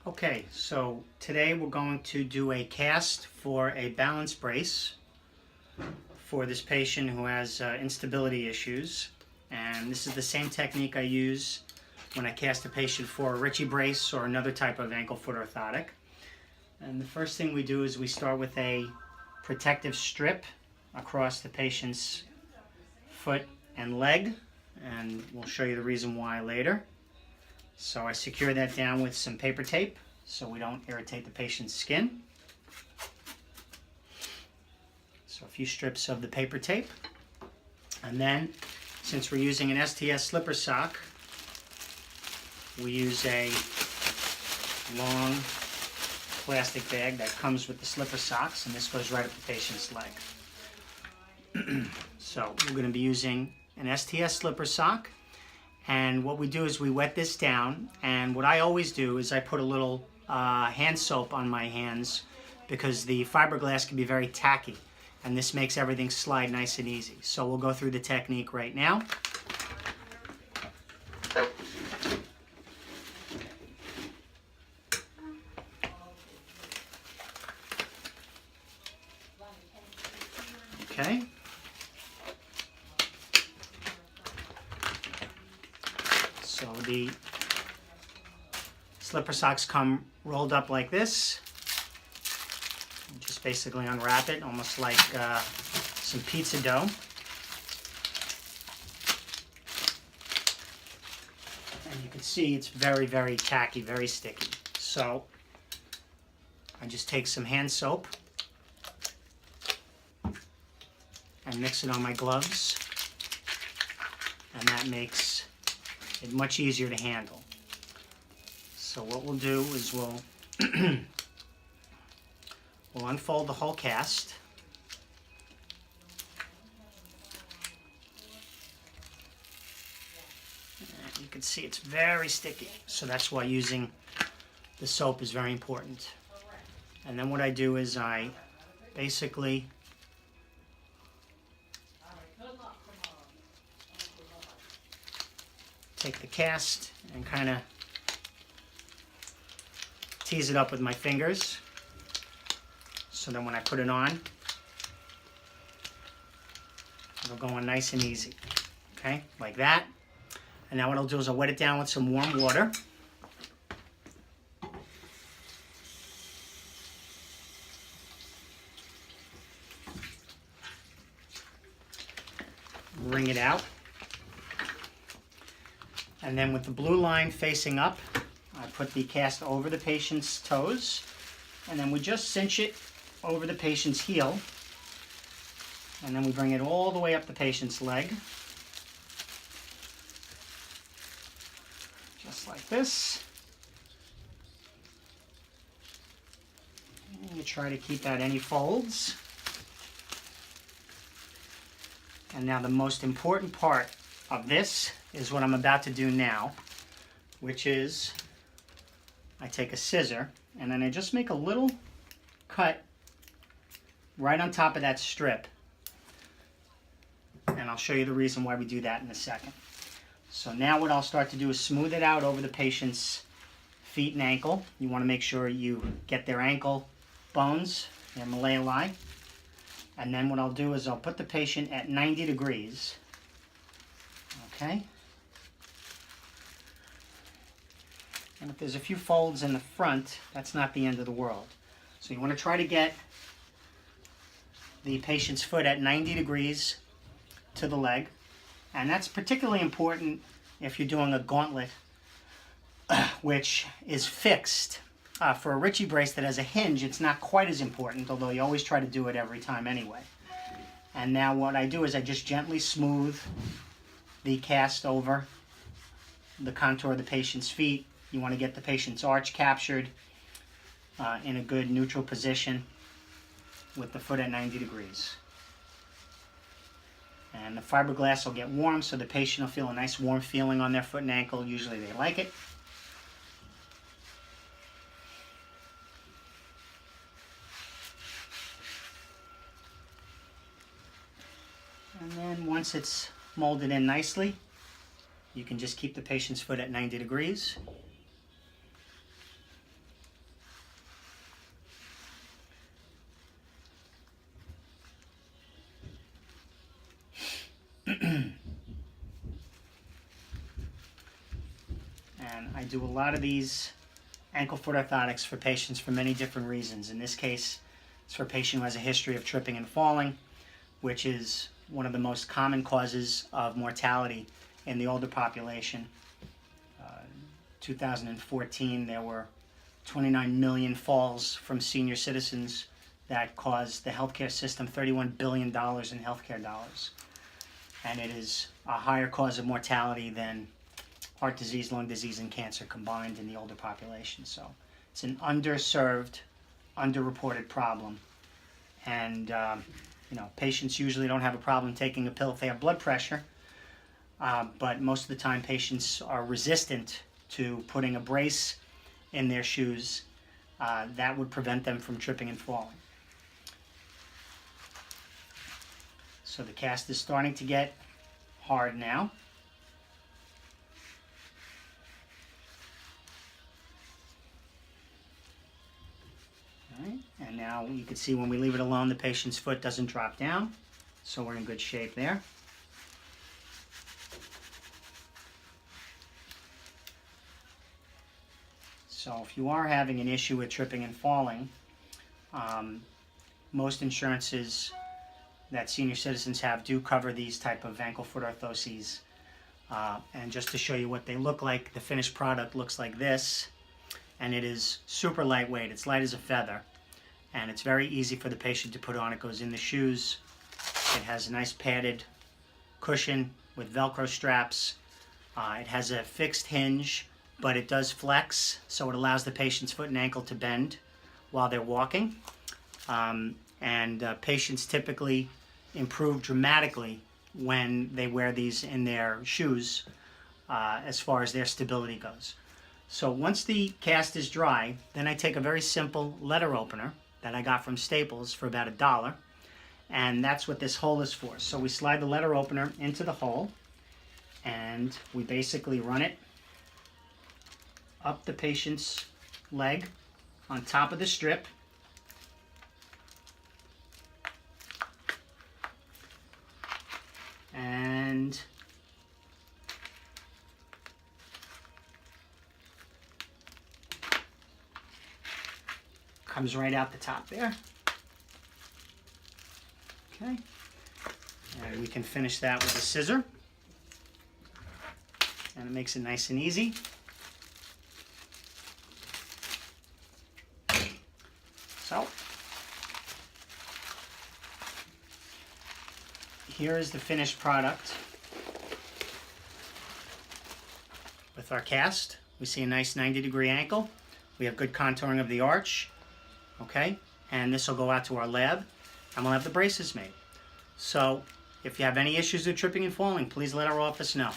Okay, so today we're going to do a cast for a balance brace for this patient who has instability issues. And this is the same technique I use when I cast a patient for a Ritchie brace or another type of ankle-foot orthotic. And the first thing we do is we start with a protective strip across the patient's foot and leg, and we'll show you the reason why later. So I secure that down with some paper tape so we don't irritate the patient's skin. So a few strips of the paper tape. And then, since we're using an STS slipper sock, we use a long plastic bag that comes with the slipper socks, and this goes right up the patient's leg. So we're going to be using an STS slipper sock. And what we do is we wet this down, and what I always do is I put a little hand soap on my hands because the fiberglass can be very tacky, and this makes everything slide nice and easy. So we'll go through the technique right now. Okay. So the slipper socks come rolled up like this. Just basically unwrap it, almost like some pizza dough. And you can see it's very, very tacky, very sticky. So I just take some hand soap and mix it on my gloves, and that makes it much easier to handle. So what we'll do is we'll unfold the whole cast. And you can see it's very sticky, so that's why using the soap is very important. And then what I do is I basically take the cast and kind of tease it up with my fingers, so then when I put it on, it'll go on nice and easy. Okay, like that. And now what I'll do is I'll wet it down with some warm water. Wring it out. And then with the blue line facing up, I put the cast over the patient's toes, and then we just cinch it over the patient's heel, and then we bring it all the way up the patient's leg, just like this. And you try to keep out any folds. And now the most important part of this is what I'm about to do now, which is I take a scissor and then I just make a little cut right on top of that strip, and I'll show you the reason why we do that in a second. So now what I'll start to do is smooth it out over the patient's feet and ankle. You want to make sure you get their ankle bones, their malleoli, and then what I'll do is I'll put the patient at 90 degrees. Okay? And if there's a few folds in the front, that's not the end of the world. So you want to try to get the patient's foot at 90 degrees to the leg. And that's particularly important if you're doing a gauntlet, which is fixed. For a Ritchie brace that has a hinge, it's not quite as important, although you always try to do it every time anyway. And now what I do is I just gently smooth the cast over the contour of the patient's feet. You want to get the patient's arch captured in a good neutral position with the foot at 90 degrees. And the fiberglass will get warm, so the patient will feel a nice warm feeling on their foot and ankle. Usually they like it. And then once it's molded in nicely, you can just keep the patient's foot at 90 degrees. And I do a lot of these ankle-foot orthotics for patients for many different reasons. In this case, it's for a patient who has a history of tripping and falling, which is one of the most common causes of mortality in the older population. 2014, there were 29 million falls from senior citizens that caused the healthcare system $31 billion in healthcare dollars. And it is a higher cause of mortality than heart disease, lung disease, and cancer combined in the older population. So it's an underserved, underreported problem. And patients usually don't have a problem taking a pill if they have blood pressure, but most of the time patients are resistant to putting a brace in their shoes that would prevent them from tripping and falling. So the cast is starting to get hard now. All right, and now you can see when we leave it alone, the patient's foot doesn't drop down, so we're in good shape there. So if you are having an issue with tripping and falling, most insurances that senior citizens have do cover these type of ankle-foot orthoses. And just to show you what they look like, the finished product looks like this, and it is super lightweight. It's light as a feather, and it's very easy for the patient to put on. It goes in the shoes. It has a nice padded cushion with Velcro straps. It has a fixed hinge, but it does flex, so it allows the patient's foot and ankle to bend while they're walking. Patients typically improve dramatically when they wear these in their shoes as far as their stability goes. So once the cast is dry, then I take a very simple letter opener that I got from Staples for about $1, and that's what this hole is for. So we slide the letter opener into the hole, and we basically run it up the patient's leg on top of the strip. And comes right out the top there. Okay. And we can finish that with a scissor. And it makes it nice and easy. So, here is the finished product with our cast. We see a nice 90-degree ankle. We have good contouring of the arch, okay? And this will go out to our lab, and we'll have the braces made. So, if you have any issues with tripping and falling, please let our office know.